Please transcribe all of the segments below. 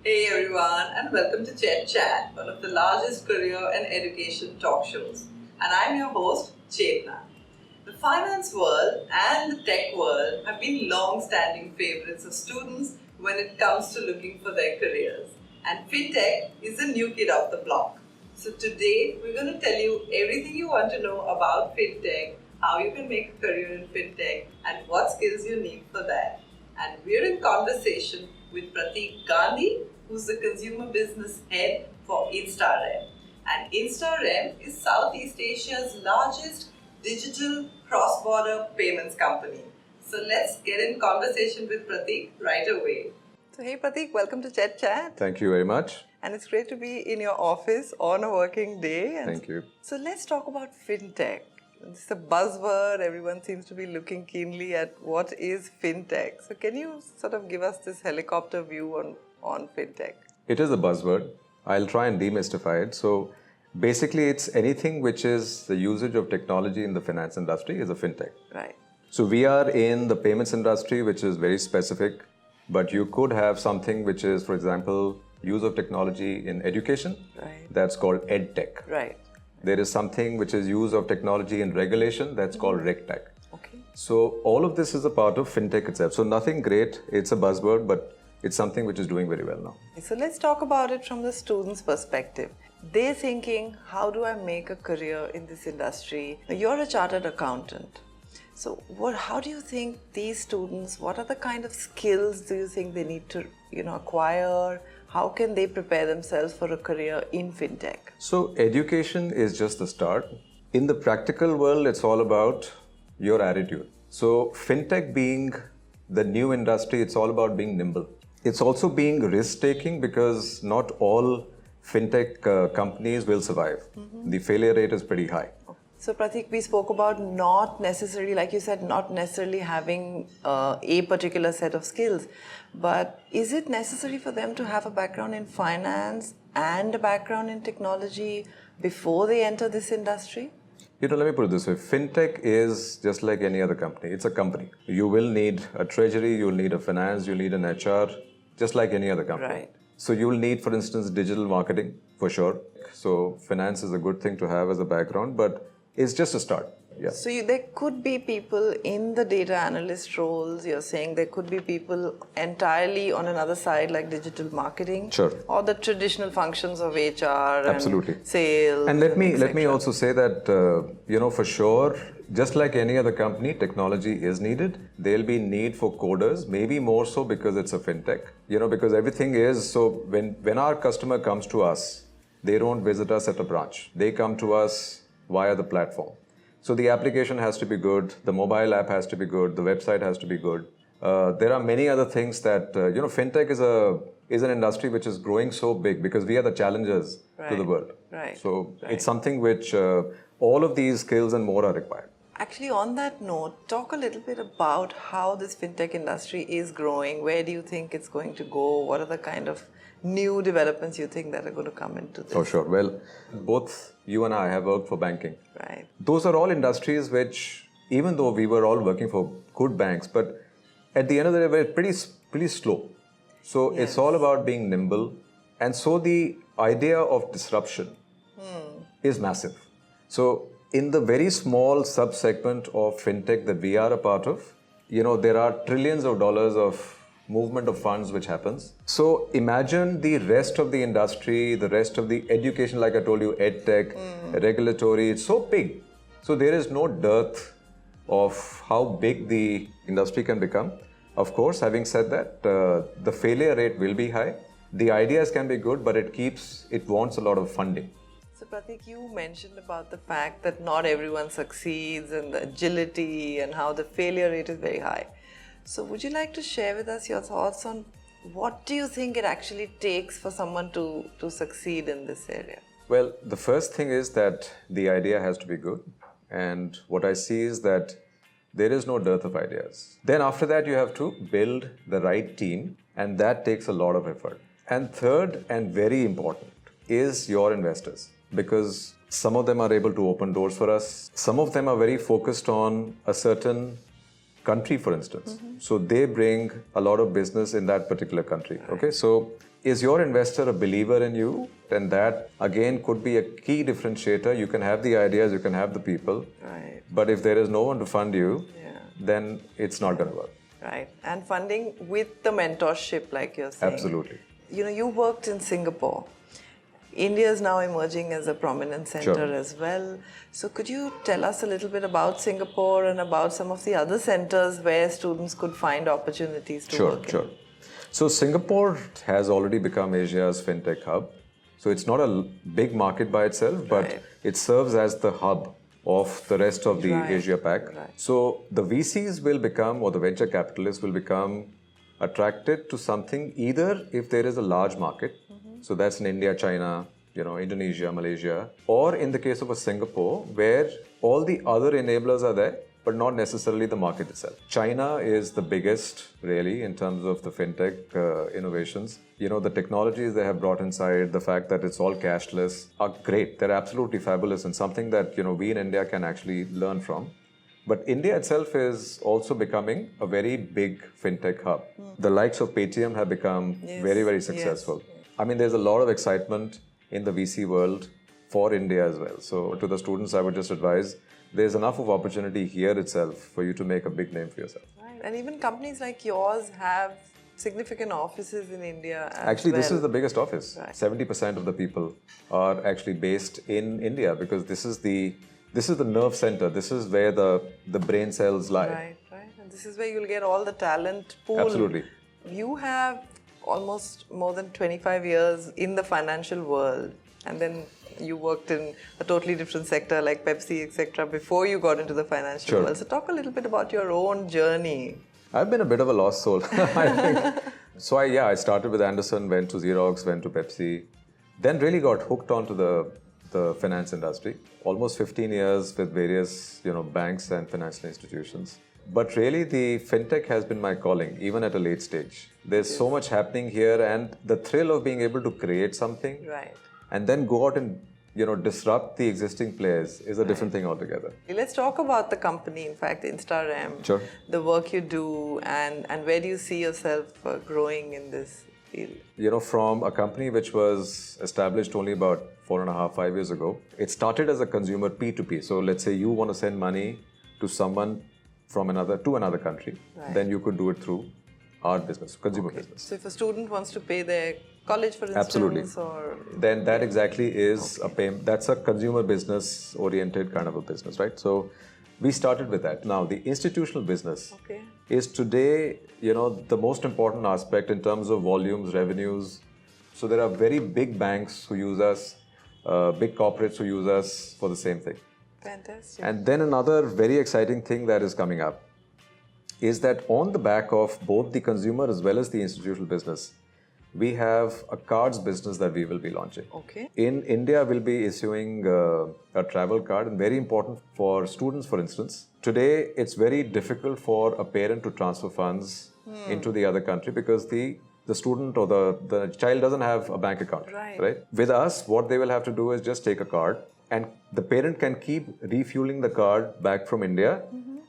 Hey everyone, and welcome to ChetChat, one of the largest career and education talk shows. And I'm your host, Chetna. The finance world and the tech world have been long-standing favorites of students when it comes to looking for their careers. And FinTech is the new kid off the block. So today, we're going to tell you everything you want to know about FinTech, how you can make a career in FinTech, and what skills you need for that. And we're in conversation with Pratik Gandhi, who's the consumer business head for InstaREM. And InstaREM is Southeast Asia's largest digital cross-border payments company. So let's get in conversation with Pratik right away. So hey Pratik, welcome to ChetChat. Thank you very much. And it's great to be in your office on a working day. Thank you. So let's talk about FinTech. It's a buzzword. Everyone seems to be looking keenly at what is FinTech. So can you sort of give us this helicopter view on FinTech? It is a buzzword. I'll try and demystify it. So basically, it's anything which is the usage of technology in the finance industry is a FinTech. Right. So we are in the payments industry, which is very specific, but you could have something which is, for example, use of technology in education. Right. That's called EdTech. Right. There is something which is use of technology in regulation. That's called RegTech. Okay. So all of this is a part of FinTech itself. So nothing great. It's a buzzword, but it's something which is doing very well now. So let's talk about it from the student's perspective. They're thinking, how do I make a career in this industry? You're a chartered accountant. So how do you think these students, what are the kind of skills do you think they need to acquire? How can they prepare themselves for a career in FinTech? So education is just the start. In the practical world, it's all about your attitude. So FinTech being the new industry, it's all about being nimble. It's also being risk-taking because not all FinTech companies will survive. Mm-hmm. The failure rate is pretty high. So Pratik, we spoke about not necessarily, like you said, not necessarily having a particular set of skills. But is it necessary for them to have a background in finance and a background in technology before they enter this industry? Let me put it this way. FinTech is just like any other company. It's a company. You will need a treasury, you'll need a finance, you'll need an HR, just like any other company. Right. So you'll need, for instance, digital marketing for sure. So finance is a good thing to have as a background, but it's just a start. Yeah. So there could be people in the data analyst roles, you're saying there could be people entirely on another side like digital marketing. Sure. Or the traditional functions of HR Absolutely. And sales. And let me also say that, for sure, just like any other company, technology is needed. There'll be need for coders, maybe more so because it's a FinTech. Because everything is, so when our customer comes to us, they don't visit us at a branch. They come to us via the platform. So the application has to be good, the mobile app has to be good, the website has to be good. There are many other things that, FinTech is an industry which is growing so big because we are the challengers to the world. Right. So it's something which all of these skills and more are required. Actually, on that note, talk a little bit about how this FinTech industry is growing. Where do you think it's going to go? What are the kind of new developments you think that are going to come into this? Oh, sure. Well, both you and I have worked for banking. Right. Those are all industries which, even though we were all working for good banks, but at the end of the day, we're pretty slow. So It's all about being nimble. And so the idea of disruption is massive. So in the very small sub-segment of FinTech that we are a part of, there are trillions of dollars of movement of funds which happens. So imagine the rest of the industry, the rest of the education, like I told you, EdTech, regulatory, it's so big. So there is no dearth of how big the industry can become. Of course, having said that, the failure rate will be high. The ideas can be good, but it wants a lot of funding. So Pratik, you mentioned about the fact that not everyone succeeds and the agility and how the failure rate is very high. So would you like to share with us your thoughts on what do you think it actually takes for someone to succeed in this area? Well, the first thing is that the idea has to be good. And what I see is that there is no dearth of ideas. Then after that, you have to build the right team, and that takes a lot of effort. And third, and very important, is your investors. Because some of them are able to open doors for us. Some of them are very focused on a certain country, for instance. So they bring a lot of business in that particular country. Okay, so is your investor a believer in you? Then that again could be a key differentiator. You can have the ideas, you can have the people, Right. but if there is no one to fund you, Yeah. then it's not going to work. Right. And funding with the mentorship, like you're saying. Absolutely. You worked in Singapore. India is now emerging as a prominent center as well. So could you tell us a little bit about Singapore and about some of the other centers where students could find opportunities to work in? Sure. So Singapore has already become Asia's FinTech hub. So it's not a big market by itself, but it serves as the hub of the rest of the Asia Pac. Right. So the VCs will become, or the venture capitalists will become attracted to something either if there is a large market, so that's in India, China, Indonesia, Malaysia, or in the case of a Singapore, where all the other enablers are there, but not necessarily the market itself. China is the biggest, really, in terms of the fintech innovations. The technologies they have brought inside, the fact that it's all cashless, are great. They're absolutely fabulous and something that we in India can actually learn from. But India itself is also becoming a very big fintech hub. The likes of Paytm have become very, very successful. I mean, there's a lot of excitement in the VC world for India as well. So to the students, I would just advise, there's enough of opportunity here itself for you to make a big name for yourself. Right. And even companies like yours have significant offices in India as Actually, well. this is the biggest office. Right. 70% of the people are actually based in India because this is the nerve center. This is where the brain cells lie. Right. And this is where you'll get all the talent pool. Absolutely. You have almost more than 25 years in the financial world, and then you worked in a totally different sector like Pepsi, etc. before you got into the financial world. So talk a little bit about your own journey. I've been a bit of a lost soul, I think. So I started with Anderson, went to Xerox, went to Pepsi, then really got hooked onto the finance industry. Almost 15 years with various banks and financial institutions. But really, the fintech has been my calling, even at a late stage. There's so much happening here, and the thrill of being able to create something and then go out and disrupt the existing players is a different thing altogether. Let's talk about the company, in fact, InstaREM. Sure. The work you do, and where do you see yourself growing in this field? From a company which was established only about 4.5-5 years ago, it started as a consumer P2P. So let's say you want to send money to someone from another country, then you could do it through our business, consumer business. So if a student wants to pay their college, for instance, absolutely, then that exactly is a payment. That's a consumer business oriented kind of a business, right? So we started with that. Now the institutional business is today, the most important aspect in terms of volumes, revenues. So there are very big banks who use us, big corporates who use us for the same thing. Fantastic. And then another very exciting thing that is coming up is that on the back of both the consumer as well as the institutional business, we have a cards business that we will be launching. In India, we'll be issuing a travel card, and very important for students, for instance. Today, it's very difficult for a parent to transfer funds into the other country because the student or the child doesn't have a bank account. Right? With us, what they will have to do is just take a card, and the parent can keep refueling the card back from India,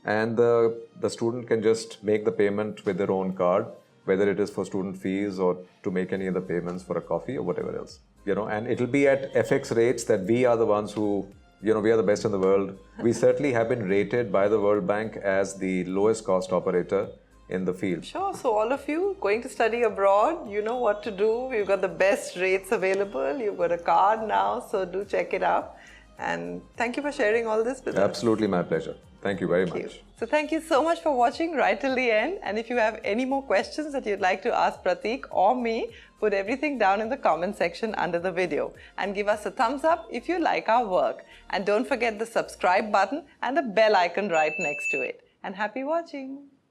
and the student can just make the payment with their own card, whether it is for student fees or to make any other payments for a coffee or whatever else. And it'll be at FX rates that we are the ones who, we are the best in the world. We certainly have been rated by the World Bank as the lowest cost operator in the field. Sure. So all of you going to study abroad, you know what to do. We've got the best rates available. You've got a card now, so do check it out. And thank you for sharing all this with us. Absolutely my pleasure. Thank you very much. So thank you so much for watching right till the end. And if you have any more questions that you'd like to ask Pratik or me, put everything down in the comment section under the video. And give us a thumbs up if you like our work. And don't forget the subscribe button and the bell icon right next to it. And happy watching.